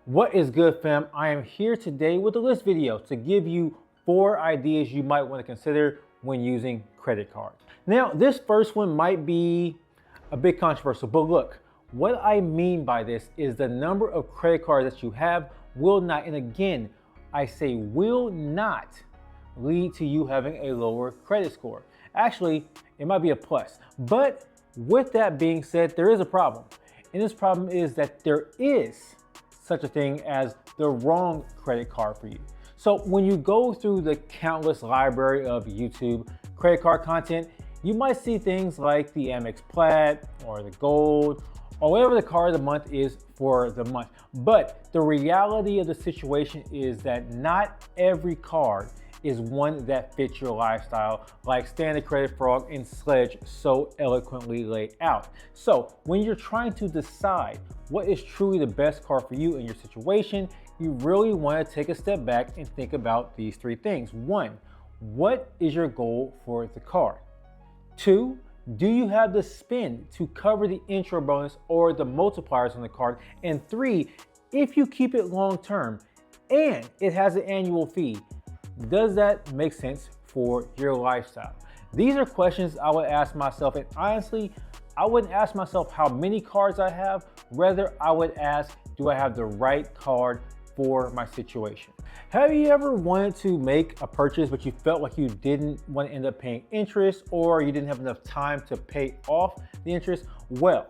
What is good, fam? I am here today with a list video to give you 4 ideas you might want to consider when using credit cards. Now, this first one might be a bit controversial, but look, what I mean by this is the number of credit cards that you have will not, and again, I say will not lead to you having a lower credit score. Actually, it might be a plus. But with that being said, there is a problem. And this problem is that there is such a thing as the wrong credit card for you. So when you go through the countless library of YouTube credit card content, you might see things like the Amex Plaid or the Gold or whatever the card of the month is for the month. But the reality of the situation is that not every card is one that fits your lifestyle, like Standard Credit Frog and Sledge so eloquently laid out. So when you're trying to decide what is truly the best card for you in your situation, you really want to take a step back and think about these 3 things. 1, what is your goal for the card? 2, do you have the spend to cover the intro bonus or the multipliers on the card? And 3, if you keep it long term and it has an annual fee, does that make sense for your lifestyle? These are questions I would ask myself, and honestly, I wouldn't ask myself how many cards I have. Rather, I would ask, do I have the right card for my situation? Have you ever wanted to make a purchase, but you felt like you didn't want to end up paying interest, or you didn't have enough time to pay off the interest? Well,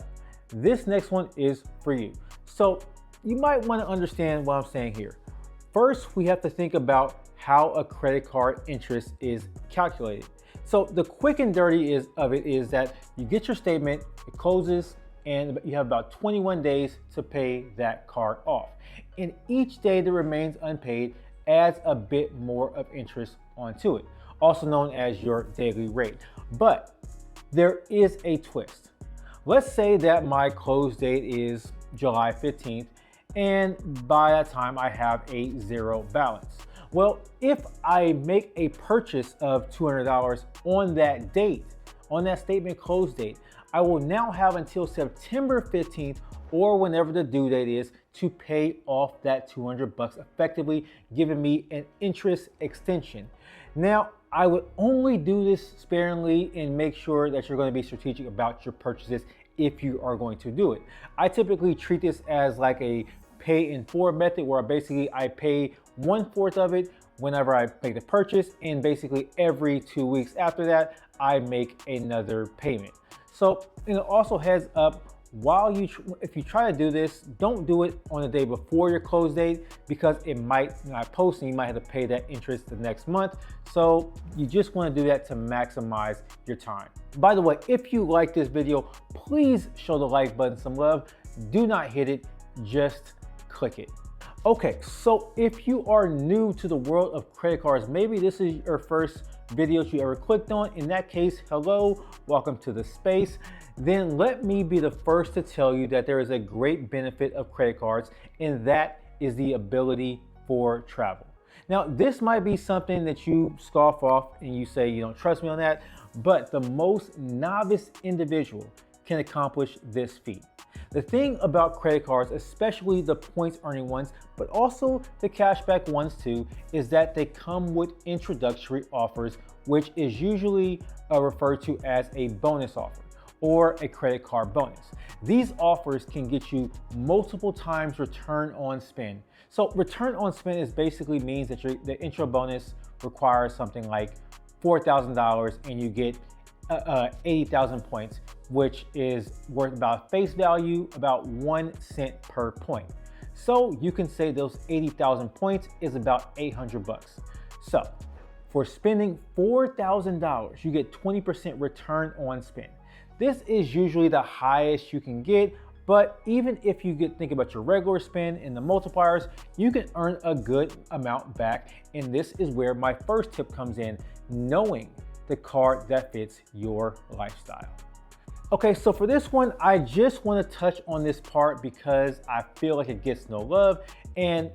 this next one is for you. So you might want to understand what I'm saying here. First, we have to think about how a credit card interest is calculated. So the quick and dirty of it is that you get your statement, it closes, and you have about 21 days to pay that card off. And each day that remains unpaid adds a bit more of interest onto it, also known as your daily rate. But there is a twist. Let's say that my close date is July 15th, and by that time I have a 0 balance. Well, if I make a purchase of $200 on that date, on that statement close date, I will now have until September 15th or whenever the due date is to pay off that $200, effectively giving me an interest extension. Now, I would only do this sparingly and make sure that you're going to be strategic about your purchases if you are going to do it. I typically treat this as like a pay in 4 method, where basically I pay 1/4 of it whenever I make the purchase, and basically every 2 weeks after that I make another payment. So, also heads up, if you try to do this, don't do it on the day before your close date, because it might not post and you might have to pay that interest the next month. So you just want to do that to maximize your time. By the way, if you like this video, please show the like button some love. Do not hit it, just click it. Okay, so if you are new to the world of credit cards, maybe this is your first video you ever clicked on. In that case, hello, welcome to the space. Then let me be the first to tell you that there is a great benefit of credit cards, and that is the ability for travel. Now, this might be something that you scoff off and you say you don't trust me on that, but the most novice individual can accomplish this feat. The thing about credit cards, especially the points earning ones, but also the cashback ones too, is that they come with introductory offers, which is usually referred to as a bonus offer or a credit card bonus. These offers can get you multiple times return on spend. So return on spend is basically means that the intro bonus requires something like $4,000 and you get 80,000 points, which is worth about face value, about 1 cent per point. So you can say those 80,000 points is about $800. So for spending $4,000, you get 20% return on spend. This is usually the highest you can get, but even if you think about your regular spend and the multipliers, you can earn a good amount back. And this is where my first tip comes in, knowing the card that fits your lifestyle. Okay, so for this one, I just want to touch on this part because I feel like it gets no love. And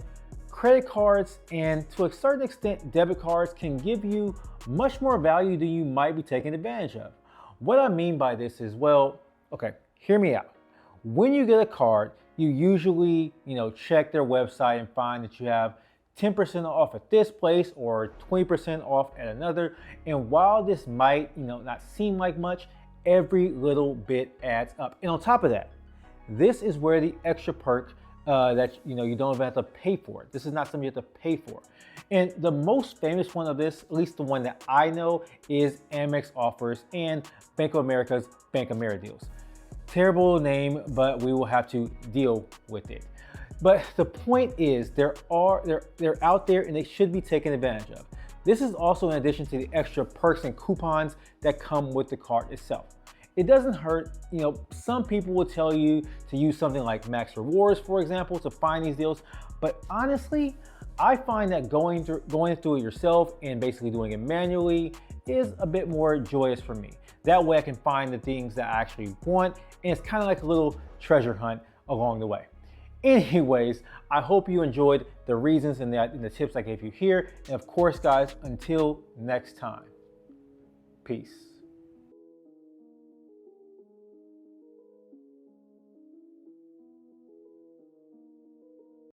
credit cards, and to a certain extent, debit cards, can give you much more value than you might be taking advantage of. What I mean by this is, well, okay, hear me out. When you get a card, you usually, check their website and find that you have 10% off at this place or 20% off at another. And while this might, not seem like much, every little bit adds up. And on top of that, this is where the extra perk that you don't even have to pay for it. This is not something you have to pay for. And the most famous one of this, at least the one that I know, is Amex offers and Bank of America's Bank Amerideals. Terrible name, but we will have to deal with it. But the point is, they're out there and they should be taken advantage of. This is also in addition to the extra perks and coupons that come with the card itself. It doesn't hurt, some people will tell you to use something like Max Rewards, for example, to find these deals. But honestly, I find that going through it yourself and basically doing it manually is a bit more joyous for me. That way I can find the things that I actually want, and it's kind of like a little treasure hunt along the way. Anyways, I hope you enjoyed the reasons and the tips I gave you here. And of course, guys, until next time, peace.